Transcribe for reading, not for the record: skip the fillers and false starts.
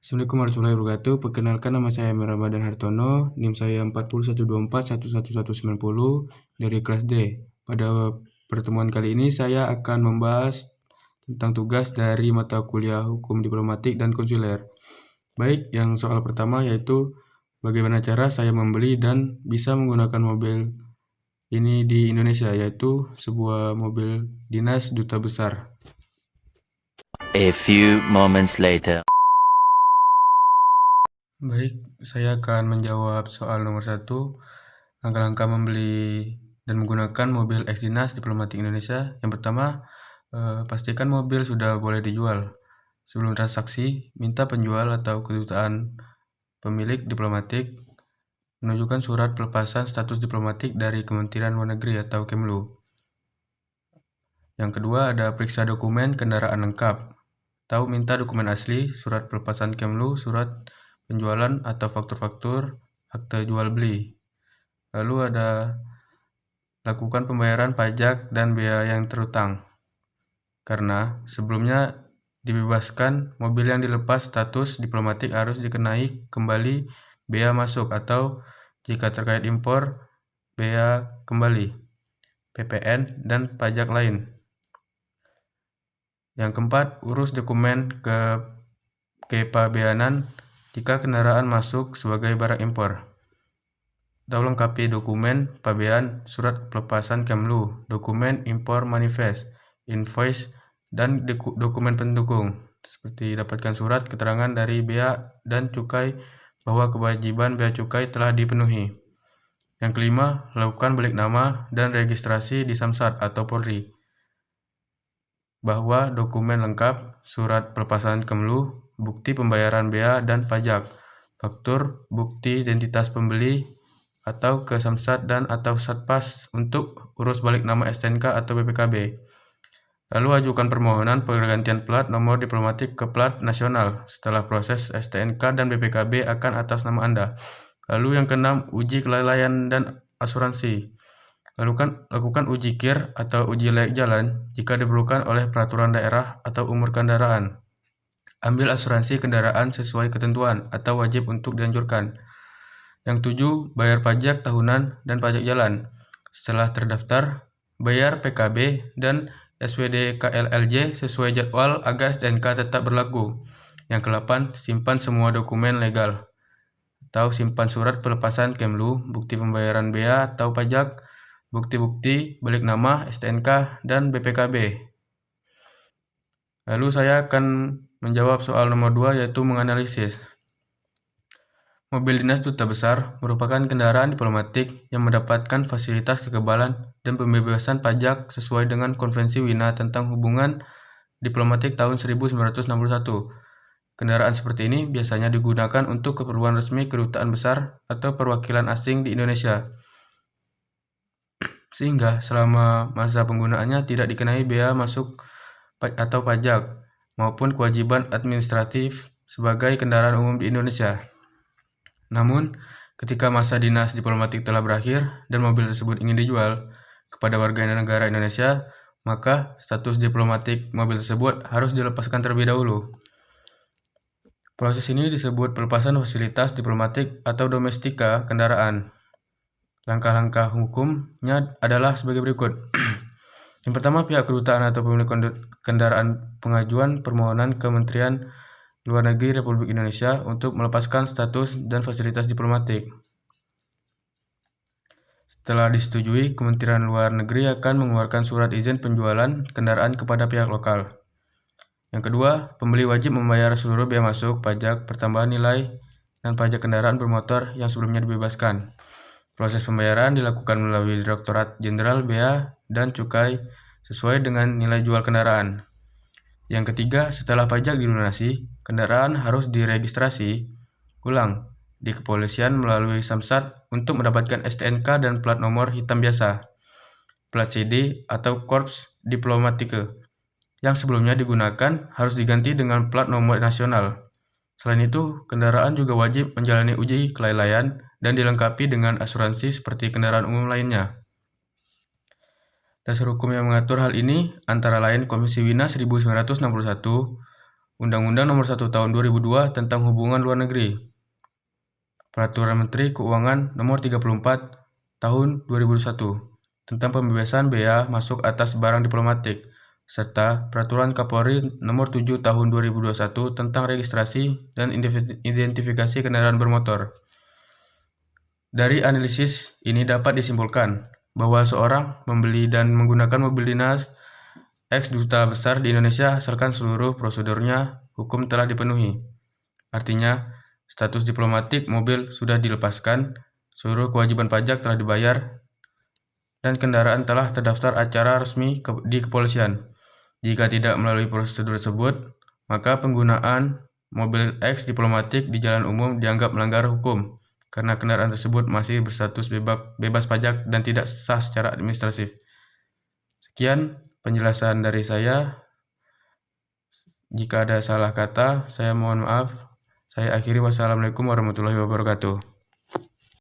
Assalamualaikum warahmatullahi wabarakatuh. Perkenalkan, nama saya Emil Ramadan Hartono, NIM saya 40124111190 dari kelas D. Pada pertemuan kali ini saya akan membahas tentang tugas dari mata kuliah Hukum Diplomatik dan Konsuler. Baik, yang soal pertama yaitu bagaimana cara saya membeli dan bisa menggunakan mobil ini di Indonesia, yaitu sebuah mobil dinas duta besar. A few moments later. Baik, saya akan menjawab soal nomor 1, langkah-langkah membeli dan menggunakan mobil ex-dinas diplomatik Indonesia. Yang pertama, pastikan mobil sudah boleh dijual. Sebelum transaksi, minta penjual atau kedutaan pemilik diplomatik menunjukkan surat pelepasan status diplomatik dari Kementerian Luar Negeri atau Kemlu. Yang kedua, ada periksa dokumen kendaraan lengkap. Tahu minta dokumen asli, surat pelepasan Kemlu, surat penjualan atau faktur-faktur, akte jual beli. Lalu ada lakukan pembayaran pajak dan bea yang terutang. Karena sebelumnya dibebaskan, mobil yang dilepas status diplomatik harus dikenai kembali bea masuk atau jika terkait impor, bea kembali, PPN, dan pajak lain. Yang keempat, urus dokumen kepabeanan jika kendaraan masuk sebagai barang impor. Atau lengkapi dokumen pabean, surat pelepasan Kemlu, dokumen impor manifest, invoice, dan dokumen pendukung, seperti dapatkan surat keterangan dari bea dan cukai bahwa kewajiban bea cukai telah dipenuhi. Yang kelima, lakukan balik nama dan registrasi di Samsat atau Polri. Bahwa dokumen lengkap, surat pelepasan Kemlu, bukti pembayaran bea dan pajak, faktur, bukti identitas pembeli, atau ke Samsat dan atau Satpas untuk urus balik nama STNK atau BPKB. Lalu ajukan permohonan pergantian plat nomor diplomatik ke plat nasional setelah proses STNK dan BPKB akan atas nama Anda. Lalu yang keenam, uji kelalaian dan asuransi. Lakukan uji KIR atau uji layak jalan jika diperlukan oleh peraturan daerah atau umur kendaraan. Ambil asuransi kendaraan sesuai ketentuan atau wajib untuk dianjurkan. Yang 7, bayar pajak tahunan dan pajak jalan. Setelah terdaftar, bayar PKB dan SWDKLLJ sesuai jadwal agar STNK tetap berlaku. Yang ke-8, simpan semua dokumen legal. Atau simpan surat pelepasan Kemlu, bukti pembayaran bea atau pajak, bukti-bukti balik nama STNK dan BPKB. Lalu saya akan menjawab soal nomor 2, yaitu menganalisis. Mobil dinas duta besar merupakan kendaraan diplomatik yang mendapatkan fasilitas kekebalan dan pembebasan pajak sesuai dengan Konvensi Wina tentang Hubungan Diplomatik tahun 1961. Kendaraan seperti ini biasanya digunakan untuk keperluan resmi kedutaan besar atau perwakilan asing di Indonesia. Sehingga selama masa penggunaannya tidak dikenai bea masuk atau pajak maupun kewajiban administratif sebagai kendaraan umum di Indonesia. Namun, ketika masa dinas diplomatik telah berakhir dan mobil tersebut ingin dijual kepada warga negara Indonesia, maka status diplomatik mobil tersebut harus dilepaskan terlebih dahulu. Proses ini disebut pelepasan fasilitas diplomatik atau domestika kendaraan. Langkah-langkah hukumnya adalah sebagai berikut. Yang pertama, pihak kedutaan atau pemilik kendaraan pengajuan permohonan Kementerian Luar Negeri Republik Indonesia untuk melepaskan status dan fasilitas diplomatik. Setelah disetujui, Kementerian Luar Negeri akan mengeluarkan surat izin penjualan kendaraan kepada pihak lokal. Yang kedua, pembeli wajib membayar seluruh bea masuk, pajak, pertambahan nilai, dan pajak kendaraan bermotor yang sebelumnya dibebaskan. Proses pembayaran dilakukan melalui Direktorat Jenderal Bea dan Cukai sesuai dengan nilai jual kendaraan. Yang ketiga, setelah pajak dilunasi, kendaraan harus diregistrasi ulang di kepolisian melalui Samsat untuk mendapatkan STNK dan plat nomor hitam biasa, plat CD atau Korps Diplomatike, yang sebelumnya digunakan harus diganti dengan plat nomor nasional. Selain itu, kendaraan juga wajib menjalani uji kelalaian dan dilengkapi dengan asuransi seperti kendaraan umum lainnya. Dasar hukum yang mengatur hal ini antara lain Konvensi Wina 1961, Undang-Undang Nomor 1 Tahun 2002 tentang Hubungan Luar Negeri, Peraturan Menteri Keuangan Nomor 34 Tahun 2001 tentang pembebasan bea masuk atas barang diplomatik, serta Peraturan Kapolri Nomor 7 Tahun 2021 tentang registrasi dan identifikasi kendaraan bermotor. Dari analisis ini dapat disimpulkan bahwa seorang membeli dan menggunakan mobil dinas X duta besar di Indonesia asalkan seluruh prosedurnya hukum telah dipenuhi. Artinya, status diplomatik mobil sudah dilepaskan, seluruh kewajiban pajak telah dibayar, dan kendaraan telah terdaftar acara resmi di kepolisian. Jika tidak melalui prosedur tersebut, maka penggunaan mobil X diplomatik di jalan umum dianggap melanggar hukum, karena kendaraan tersebut masih berstatus bebas pajak dan tidak sah secara administratif. Sekian penjelasan dari saya. Jika ada salah kata, saya mohon maaf. Saya akhiri. Wassalamualaikum warahmatullahi wabarakatuh.